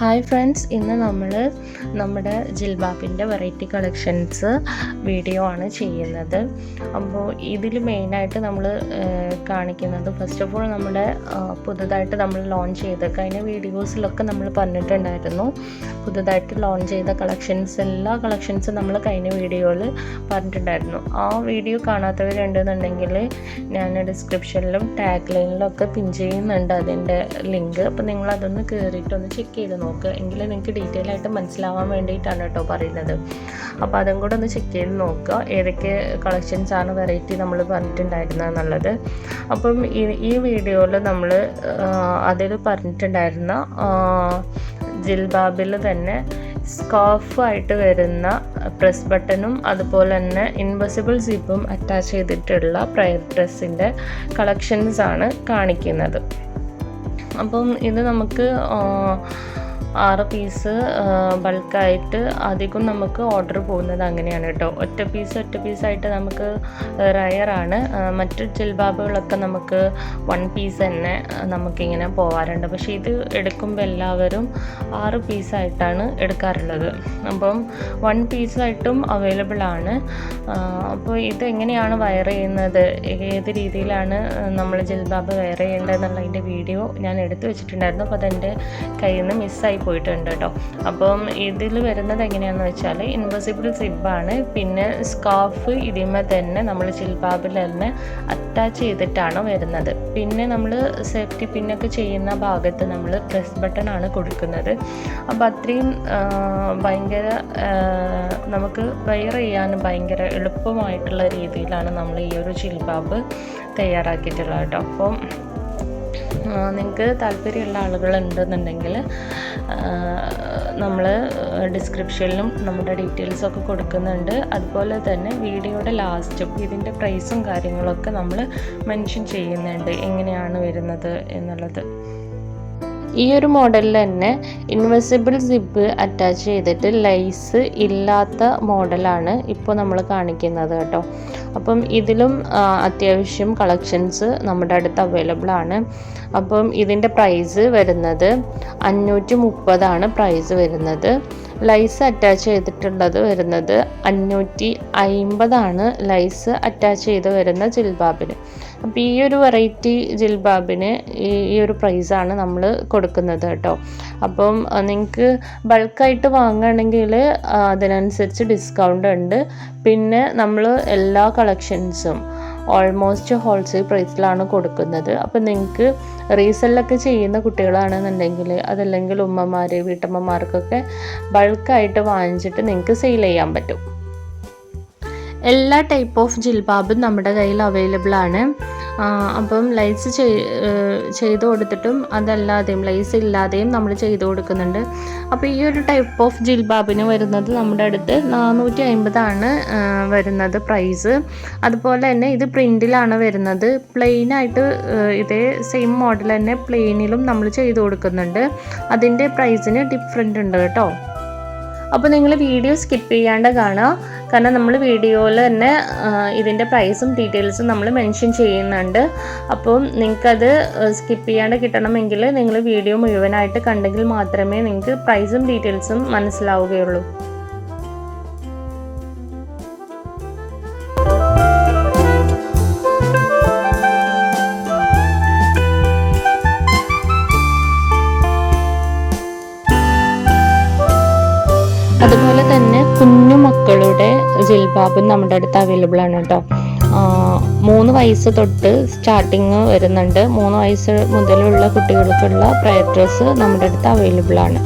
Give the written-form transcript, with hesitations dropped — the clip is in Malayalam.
ഹായ് ഫ്രണ്ട്സ്, ഇന്ന് നമ്മൾ നമ്മുടെ ജിൽബാബിൻ്റെ വെറൈറ്റി കളക്ഷൻസ് വീഡിയോ ആണ് ചെയ്യുന്നത്. അപ്പോൾ ഇതിൽ മെയിനായിട്ട് നമ്മൾ കാണിക്കുന്നത് ഫസ്റ്റ് ഓഫ് ഓൾ നമ്മുടെ പുതുതായിട്ട് നമ്മൾ ലോഞ്ച് ചെയ്ത കഴിഞ്ഞ വീഡിയോസിലൊക്കെ നമ്മൾ പറഞ്ഞിട്ടുണ്ടായിരുന്നു. പുതുതായിട്ട് ലോഞ്ച് ചെയ്ത എല്ലാ കളക്ഷൻസും നമ്മൾ കഴിഞ്ഞ വീഡിയോയിൽ പറഞ്ഞിട്ടുണ്ടായിരുന്നു. ആ വീഡിയോ കാണാത്തവരുണ്ടെന്നുണ്ടെങ്കിൽ ഞാൻ ഡിസ്ക്രിപ്ഷനിലും ടാഗ് ലൈനിലും ഒക്കെ പിൻ ചെയ്യുന്നുണ്ട് അതിൻ്റെ ലിങ്ക്. അപ്പോൾ നിങ്ങളതൊന്ന് കയറിയിട്ടൊന്ന് ചെക്ക് ചെയ്ത് നോക്കുക, എങ്കിൽ നിങ്ങൾക്ക് ഡീറ്റെയിൽ ആയിട്ട് മനസ്സിലാവാൻ വേണ്ടിയിട്ടാണ് കേട്ടോ പറയുന്നത്. അപ്പോൾ അതും കൂടെ ഒന്ന് ചെക്ക് ചെയ്ത് നോക്കുക, ഏതൊക്കെ കളക്ഷൻസ് ആണ് വെറൈറ്റി നമ്മൾ പറഞ്ഞിട്ടുണ്ടായിരുന്നത് എന്നുള്ളത്. അപ്പം ഈ വീഡിയോയിൽ നമ്മൾ അതിൽ പറഞ്ഞിട്ടുണ്ടായിരുന്ന ജിൽബാബിൽ തന്നെ സ്കാർഫായിട്ട് വരുന്ന പ്രസ് ബട്ടണും അതുപോലെ തന്നെ ഇൻവിസിബിൾ സിപ്പും അറ്റാച്ച് ചെയ്തിട്ടുള്ള പ്രയർ ഡ്രസ്സിൻ്റെ കളക്ഷൻസ് ആണ് കാണിക്കുന്നത്. അപ്പം ഇത് നമുക്ക് 6 പീസ് ബൾക്കായിട്ട് അധികം നമുക്ക് ഓർഡർ പോകുന്നത് അങ്ങനെയാണ് കേട്ടോ. ഒറ്റ പീസായിട്ട് നമുക്ക് റയറാണ്. മറ്റു ജിൽബാബുകളൊക്കെ നമുക്ക് 1 പീസ് തന്നെ നമുക്കിങ്ങനെ പോകാറുണ്ട്. പക്ഷേ ഇത് എടുക്കുമ്പോൾ എല്ലാവരും 6 പീസായിട്ടാണ് എടുക്കാറുള്ളത്. അപ്പം 1 പീസായിട്ടും അവൈലബിൾ ആണ്. അപ്പോൾ ഇതെങ്ങനെയാണ് വയർ ചെയ്യുന്നത്, ഏത് രീതിയിലാണ് നമ്മൾ ജിൽബാബ് വയർ ചെയ്യേണ്ടത് എന്നുള്ളതിൻ്റെ വീഡിയോ ഞാൻ എടുത്തു വെച്ചിട്ടുണ്ടായിരുന്നു. അപ്പോൾ അതെൻ്റെ കയ്യിൽ നിന്ന് മിസ്സായി പോയിട്ടുണ്ട് കേട്ടോ. അപ്പം ഇതിൽ വരുന്നത് എങ്ങനെയാണെന്ന് വെച്ചാൽ ഇൻവിസിബിൾ സിബാണ്. പിന്നെ സ്കാർഫ് ഇതിന്മേൽ തന്നെ നമ്മൾ ജിൽബാബിൽ തന്നെ അറ്റാച്ച് ചെയ്തിട്ടാണ് വരുന്നത്. പിന്നെ നമ്മൾ സേഫ്റ്റി പിന്നൊക്കെ ചെയ്യുന്ന ഭാഗത്ത് നമ്മൾ പ്രസ് ബട്ടൺ ആണ് കൊടുക്കുന്നത്. അപ്പോൾ അത്രയും ഭയങ്കര നമുക്ക് വെയർ ചെയ്യാൻ ഭയങ്കര എളുപ്പമായിട്ടുള്ള രീതിയിലാണ് നമ്മൾ ഈ ഒരു ജിൽബാബ് തയ്യാറാക്കിയിട്ടുള്ളത് കേട്ടോ. അപ്പം നിങ്ങൾക്ക് താല്പര്യമുള്ള ആളുകളുണ്ടെന്നുണ്ടെങ്കിൽ നമ്മൾ ഡിസ്ക്രിപ്ഷനിലും നമ്മുടെ ഡീറ്റെയിൽസൊക്കെ കൊടുക്കുന്നുണ്ട്. അതുപോലെ തന്നെ വീഡിയോയുടെ ലാസ്റ്റും ഇതിൻ്റെ പ്രൈസും കാര്യങ്ങളൊക്കെ നമ്മൾ മെൻഷൻ ചെയ്യുന്നുണ്ട്, എങ്ങനെയാണ് വരുന്നത് എന്നുള്ളത്. ഈ ഒരു മോഡലിൽ തന്നെ ഇൻവിസിബിൾ സിബ് അറ്റാച്ച് ചെയ്തിട്ട് ലൈസ് ഇല്ലാത്ത മോഡലാണ് ഇപ്പോൾ നമ്മൾ കാണിക്കുന്നത് കേട്ടോ. അപ്പം ഇതിലും അത്യാവശ്യം കളക്ഷൻസ് നമ്മുടെ അടുത്ത് അവൈലബിൾ ആണ്. അപ്പം ഇതിൻ്റെ പ്രൈസ് വരുന്നത് 530 പ്രൈസ് വരുന്നത്. ലൈസ് അറ്റാച്ച് ചെയ്തിട്ടുള്ളത് വരുന്നത് 550 ലൈസ് അറ്റാച്ച് ചെയ്ത് വരുന്ന ജിൽബാബിന്. അപ്പോൾ ഈ ഒരു വെറൈറ്റി ജിൽബാബിന് ഈ ഒരു പ്രൈസാണ് നമ്മൾ കൊടുക്കുന്നത് കേട്ടോ. അപ്പം നിങ്ങൾക്ക് ബൾക്കായിട്ട് വാങ്ങുകയാണെങ്കിൽ അതിനനുസരിച്ച് ഡിസ്കൗണ്ട് ഉണ്ട്. പിന്നെ നമ്മൾ എല്ലാ കളക്ഷൻസും ഓൾമോസ്റ്റ് ഹോൾസെയിൽ പ്രൈസിലാണ് കൊടുക്കുന്നത്. അപ്പം നിങ്ങൾക്ക് റീസെല്ലൊക്കെ ചെയ്യുന്ന കുട്ടികളാണെന്നുണ്ടെങ്കിൽ, അതല്ലെങ്കിൽ ഉമ്മമാർ വീട്ടമ്മമാർക്കൊക്കെ ബൾക്കായിട്ട് വാങ്ങിച്ചിട്ട് നിങ്ങൾക്ക് സെയിൽ ചെയ്യാൻ പറ്റും. എല്ലാ ടൈപ്പ് ഓഫ് ജിൽബാബും നമ്മുടെ കയ്യിൽ അവൈലബിൾ ആണ്. അപ്പം ലൈസ് ചെയ്ത് കൊടുത്തിട്ടും അതല്ലാതെയും ലൈസ് ഇല്ലാതെയും നമ്മൾ ചെയ്ത് കൊടുക്കുന്നുണ്ട്. അപ്പോൾ ഈ ഒരു ടൈപ്പ് ഓഫ് ജിൽബാബിന് വരുന്നത് നമ്മുടെ അടുത്ത് 450 വരുന്നത് പ്രൈസ്. അതുപോലെ തന്നെ ഇത് പ്രിൻറ്റിലാണ് വരുന്നത്. പ്ലെയിനായിട്ട് ഇതേ സെയിം മോഡൽ തന്നെ പ്ലെയിനിലും നമ്മൾ ചെയ്ത് കൊടുക്കുന്നുണ്ട്. അതിൻ്റെ പ്രൈസിന് ഡിഫറെൻ്റ് ഉണ്ട് കേട്ടോ. അപ്പോൾ നിങ്ങൾ വീഡിയോ സ്കിപ്പ് ചെയ്യാണ്ട് കാണുക, കാരണം നമ്മൾ വീഡിയോയിൽ തന്നെ ഇതിൻ്റെ പ്രൈസും ഡീറ്റെയിൽസും നമ്മൾ മെൻഷൻ ചെയ്യുന്നുണ്ട്. അപ്പം നിങ്ങൾക്കത് സ്കിപ്പ് ചെയ്യാണ്ട് കിട്ടണമെങ്കിൽ നിങ്ങൾ വീഡിയോ മുഴുവനായിട്ട് കണ്ടെങ്കിൽ മാത്രമേ നിങ്ങൾക്ക് പ്രൈസും ഡീറ്റെയിൽസും മനസ്സിലാവുകയുള്ളൂ. അതുപോലെ തന്നെ കുഞ്ഞു മക്കളുടെ ജിൽബാബും നമ്മുടെ അടുത്ത് അവൈലബിൾ ആണ് കേട്ടോ. 3 വയസ്സ് തൊട്ട് സ്റ്റാർട്ടിങ് വരുന്നുണ്ട്. 3 വയസ്സ് മുതലുള്ള കുട്ടികൾക്കുള്ള പ്രയർ ഡ്രസ്സ് നമ്മുടെ അടുത്ത് അവൈലബിൾ ആണ്.